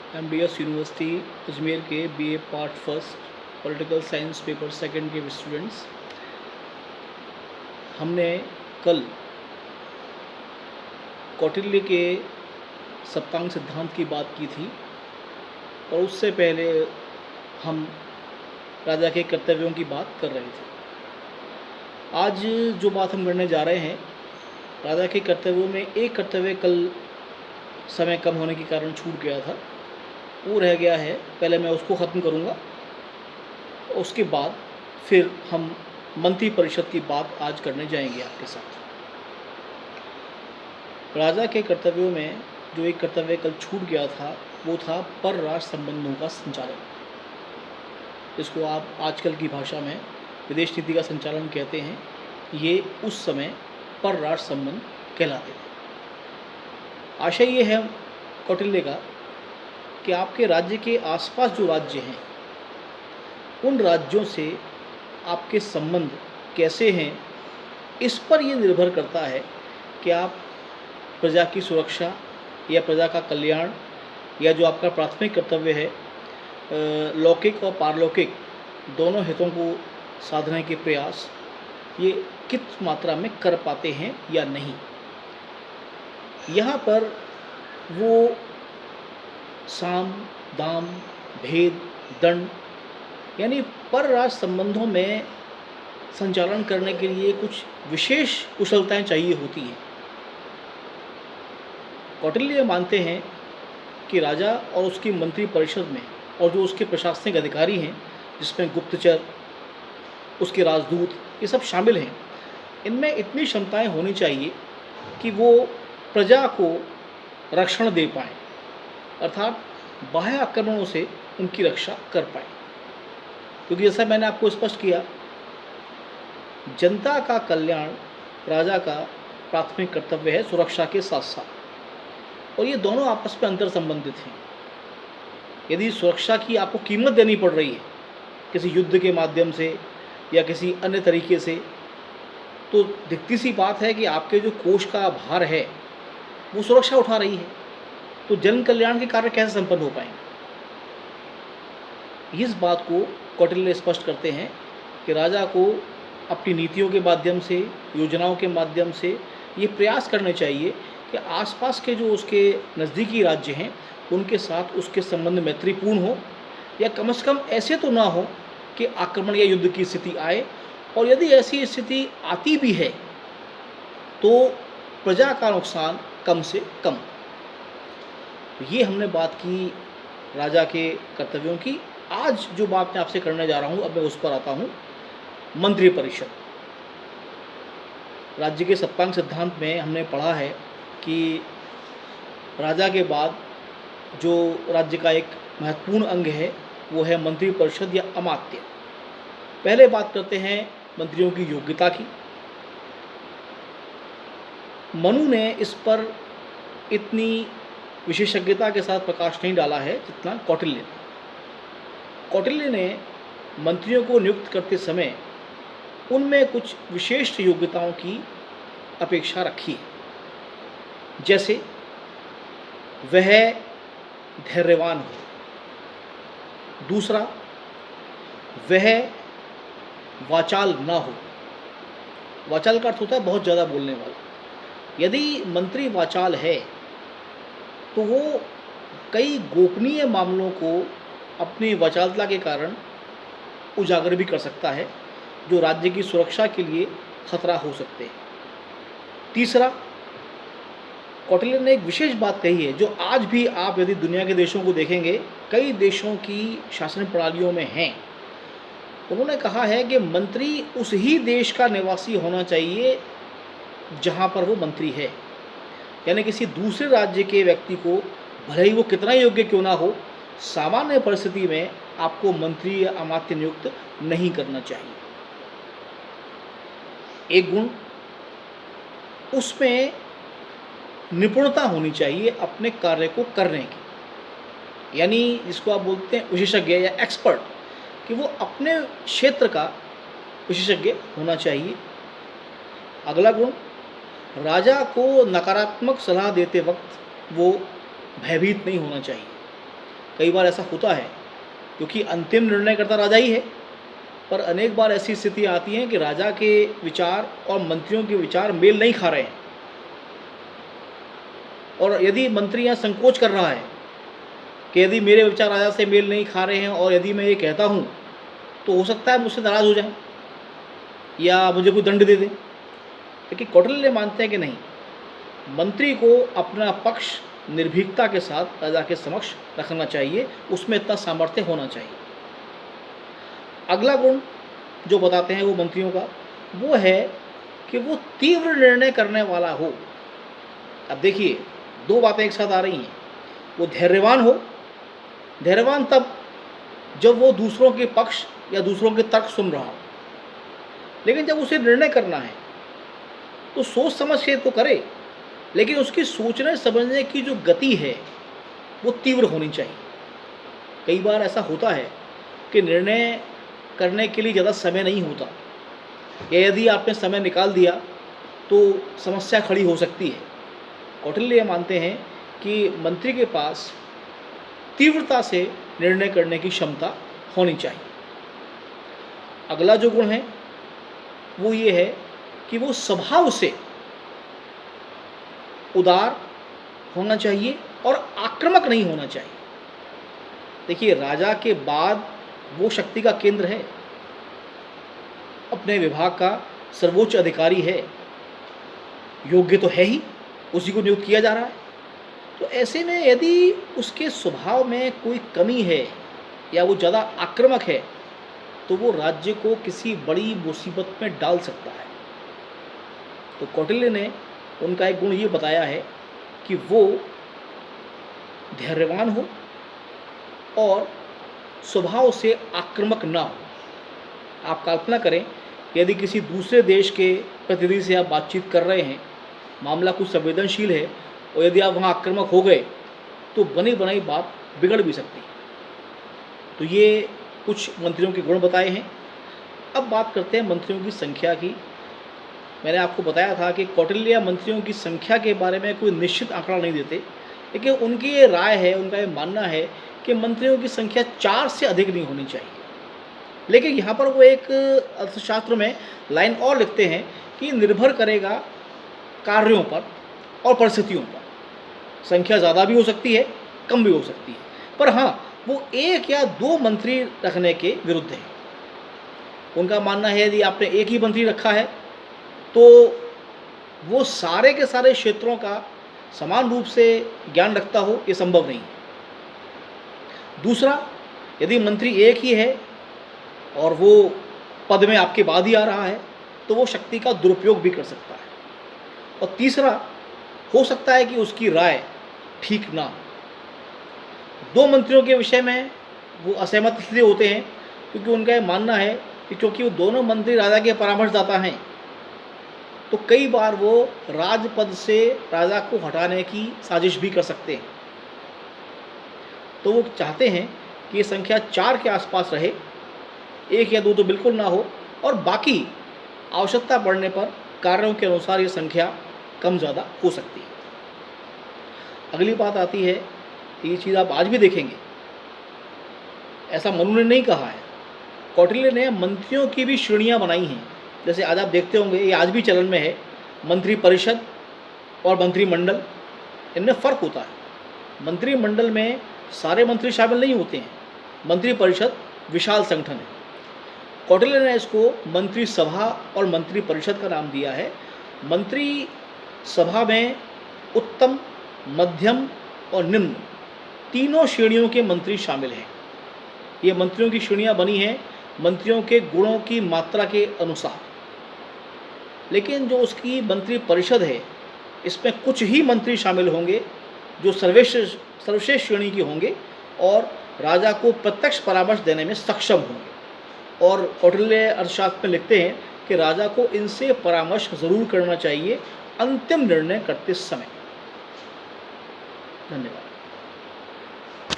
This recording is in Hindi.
एमडीएस यूनिवर्सिटी अजमेर के BA part first political science paper second के स्टूडेंट्स, हमने कल कौटिल्य के सप्तांग सिद्धांत की बात की थी और उससे पहले हम राजा के कर्तव्यों की बात कर रहे थे। आज जो बात हम करने जा रहे हैं, राजा के कर्तव्यों में एक कर्तव्य कल समय कम होने के कारण छूट गया था, वो रह गया है। पहले मैं उसको ख़त्म करूँगा, उसके बाद फिर हम मंत्री परिषद की बात आज करने जाएंगे आपके साथ। राजा के कर्तव्यों में जो एक कर्तव्य कल छूट गया था वो था परराष्ट्र संबंधों का संचालन। इसको आप आजकल की भाषा में विदेश नीति का संचालन कहते हैं। ये उस समय परराष्ट्र संबंध कहलाते थे। आशय ये है कौटिल्य का कि आपके राज्य के आसपास जो राज्य हैं उन राज्यों से आपके संबंध कैसे हैं, इस पर यह निर्भर करता है कि आप प्रजा की सुरक्षा या प्रजा का कल्याण या जो आपका प्राथमिक कर्तव्य है लौकिक और पारलौकिक दोनों हितों को साधने के प्रयास ये किस मात्रा में कर पाते हैं या नहीं। यहाँ पर वो साम दाम भेद दंड यानी परराष्ट्र संबंधों में संचालन करने के लिए कुछ विशेष कुशलताएं चाहिए होती हैं। कौटिल्य मानते हैं कि राजा और उसकी मंत्री परिषद में और जो उसके प्रशासनिक अधिकारी हैं, जिसमें गुप्तचर, उसके राजदूत, ये सब शामिल हैं, इनमें इतनी क्षमताएं होनी चाहिए कि वो प्रजा को रक्षण दे पाएँ, अर्थात बाह्य आक्रमणों से उनकी रक्षा कर पाएँ। क्योंकि जैसा मैंने आपको स्पष्ट किया, जनता का कल्याण राजा का प्राथमिक कर्तव्य है सुरक्षा के साथ साथ, और ये दोनों आपस में अंतर संबंधित हैं। यदि सुरक्षा की आपको कीमत देनी पड़ रही है किसी युद्ध के माध्यम से या किसी अन्य तरीके से, तो दिखती सी बात है कि आपके जो कोष का भार है वो सुरक्षा उठा रही है, तो जन कल्याण के कार्य कैसे संपन्न हो पाएंगे। इस बात को कौटिल्य स्पष्ट करते हैं कि राजा को अपनी नीतियों के माध्यम से, योजनाओं के माध्यम से ये प्रयास करने चाहिए कि आसपास के जो उसके नज़दीकी राज्य हैं उनके साथ उसके संबंध मैत्रीपूर्ण हो, या कम से कम ऐसे तो ना हो कि आक्रमण या युद्ध की स्थिति आए, और यदि ऐसी स्थिति आती भी है तो प्रजा का नुकसान कम से कम। तो ये हमने बात की राजा के कर्तव्यों की। आज जो बात मैं आपसे करने जा रहा हूँ, अब मैं उस पर आता हूँ। मंत्री परिषद। राज्य के सप्तांग सिद्धांत में हमने पढ़ा है कि राजा के बाद जो राज्य का एक महत्वपूर्ण अंग है वो है मंत्री परिषद या अमात्य। पहले बात करते हैं मंत्रियों की योग्यता की। मनु ने इस पर इतनी विशेषज्ञता के साथ प्रकाश नहीं डाला है जितना कौटिल्य ने। कौटिल्य ने मंत्रियों को नियुक्त करते समय उनमें कुछ विशेष योग्यताओं की अपेक्षा रखी है। जैसे वह धैर्यवान हो, दूसरा वह वाचाल ना हो। वाचाल का अर्थ होता है बहुत ज़्यादा बोलने वाला। यदि मंत्री वाचाल है तो वो कई गोपनीय मामलों को अपनी वाचालता के कारण उजागर भी कर सकता है, जो राज्य की सुरक्षा के लिए खतरा हो सकते हैं। तीसरा, कौटिल्य ने एक विशेष बात कही है जो आज भी आप यदि दुनिया के देशों को देखेंगे, कई देशों की शासन प्रणालियों में हैं। उन्होंने कहा है कि मंत्री उस ही देश का निवासी होना चाहिए जहाँ पर वो मंत्री है। यानी किसी दूसरे राज्य के व्यक्ति को, भले ही वो कितना योग्य क्यों ना हो, सामान्य परिस्थिति में आपको मंत्री या अमात्य नियुक्त नहीं करना चाहिए। एक गुण, उसमें निपुणता होनी चाहिए अपने कार्य को करने की, यानी जिसको आप बोलते हैं विशेषज्ञ या एक्सपर्ट, कि वो अपने क्षेत्र का विशेषज्ञ होना चाहिए। अगला गुण, राजा को नकारात्मक सलाह देते वक्त वो भयभीत नहीं होना चाहिए। कई बार ऐसा होता है, क्योंकि अंतिम निर्णय करता राजा ही है, पर अनेक बार ऐसी स्थिति आती हैं कि राजा के विचार और मंत्रियों के विचार मेल नहीं खा रहे हैं, और यदि मंत्री यहाँ संकोच कर रहा है कि यदि मेरे विचार राजा से मेल नहीं खा रहे हैं और यदि मैं ये कहता हूँ तो हो सकता है मुझसे नाराज़ हो जाए या मुझे कोई दंड दे दे। लेकिन कौटिल्य मानते हैं कि नहीं, मंत्री को अपना पक्ष निर्भीकता के साथ राजा के समक्ष रखना चाहिए, उसमें इतना सामर्थ्य होना चाहिए। अगला गुण जो बताते हैं वो मंत्रियों का, वो है कि वो तीव्र निर्णय करने वाला हो। अब देखिए, दो बातें एक साथ आ रही हैं। वो धैर्यवान हो, धैर्यवान तब जब वो दूसरों के पक्ष या दूसरों के तर्क सुन रहा हो, लेकिन जब उसे निर्णय करना है तो सोच समझ के तो करे, लेकिन उसकी सोचने समझने की जो गति है वो तीव्र होनी चाहिए। कई बार ऐसा होता है कि निर्णय करने के लिए ज़्यादा समय नहीं होता, या यदि आपने समय निकाल दिया तो समस्या खड़ी हो सकती है। कौटिल्य मानते हैं कि मंत्री के पास तीव्रता से निर्णय करने की क्षमता होनी चाहिए। अगला जो गुण है वो ये है कि वो स्वभाव से उदार होना चाहिए और आक्रामक नहीं होना चाहिए। देखिए, राजा के बाद वो शक्ति का केंद्र है, अपने विभाग का सर्वोच्च अधिकारी है, योग्य तो है ही, उसी को नियुक्त किया जा रहा है। तो ऐसे में यदि उसके स्वभाव में कोई कमी है या वो ज़्यादा आक्रामक है तो वो राज्य को किसी बड़ी मुसीबत में डाल सकता है। तो कौटिल्य ने उनका एक गुण ये बताया है कि वो धैर्यवान हो और स्वभाव से आक्रामक ना हो। आप कल्पना करें, यदि किसी दूसरे देश के प्रतिनिधि से आप बातचीत कर रहे हैं, मामला कुछ संवेदनशील है, और यदि आप वहाँ आक्रामक हो गए तो बनी बनाई बात बिगड़ भी सकती है। तो ये कुछ मंत्रियों के गुण बताए हैं। अब बात करते हैं मंत्रियों की संख्या की। मैंने आपको बताया था कि कौटिल्य मंत्रियों की संख्या के बारे में कोई निश्चित आंकड़ा नहीं देते, लेकिन उनकी ये राय है, उनका ये मानना है कि मंत्रियों की संख्या 4 से अधिक नहीं होनी चाहिए। लेकिन यहाँ पर वो एक अर्थशास्त्र में लाइन और लिखते हैं कि निर्भर करेगा कार्यों पर और परिस्थितियों पर। संख्या ज़्यादा भी हो सकती है, कम भी हो सकती है, पर हाँ, वो 1 या 2 मंत्री रखने के विरुद्ध है। उनका मानना है यदि आपने एक ही मंत्री रखा है तो वो सारे के सारे क्षेत्रों का समान रूप से ज्ञान रखता हो, ये संभव नहीं है। दूसरा, यदि मंत्री एक ही है और वो पद में आपके बाद ही आ रहा है तो वो शक्ति का दुरुपयोग भी कर सकता है। और तीसरा, हो सकता है कि उसकी राय ठीक ना हो। 2 मंत्रियों के विषय में वो असहमत इसलिए होते हैं क्योंकि उनका ये मानना है कि क्योंकि वो दोनों मंत्री राजा के परामर्शदाता हैं, तो कई बार वो राजपद से राजा को हटाने की साजिश भी कर सकते हैं। तो वो चाहते हैं कि ये संख्या 4 के आसपास रहे, 1 या 2 तो बिल्कुल ना हो, और बाकी आवश्यकता पड़ने पर कार्यों के अनुसार ये संख्या कम ज़्यादा हो सकती है। अगली बात आती है, ये चीज़ आप आज भी देखेंगे, ऐसा मनु ने नहीं कहा है, कौटिल्य ने मंत्रियों की भी श्रेणियाँ बनाई हैं। जैसे आज आप देखते होंगे, ये आज भी चलन में है, मंत्री परिषद और मंत्रिमंडल, इनमें फ़र्क होता है। मंत्रिमंडल में सारे मंत्री शामिल नहीं होते हैं, मंत्री परिषद विशाल संगठन है। कौटिल्य ने इसको मंत्री सभा और मंत्री परिषद का नाम दिया है। मंत्री सभा में उत्तम, मध्यम और निम्न तीनों श्रेणियों के मंत्री शामिल हैं। ये मंत्रियों की श्रेणियाँ बनी हैं मंत्रियों के गुणों की मात्रा के अनुसार। लेकिन जो उसकी मंत्री परिषद है, इसमें कुछ ही मंत्री शामिल होंगे जो सर्वश्रेष्ठ श्रेणी के होंगे और राजा को प्रत्यक्ष परामर्श देने में सक्षम होंगे। और कौटिल्य अर्थशास्त्र में लिखते हैं कि राजा को इनसे परामर्श जरूर करना चाहिए अंतिम निर्णय करते समय। धन्यवाद।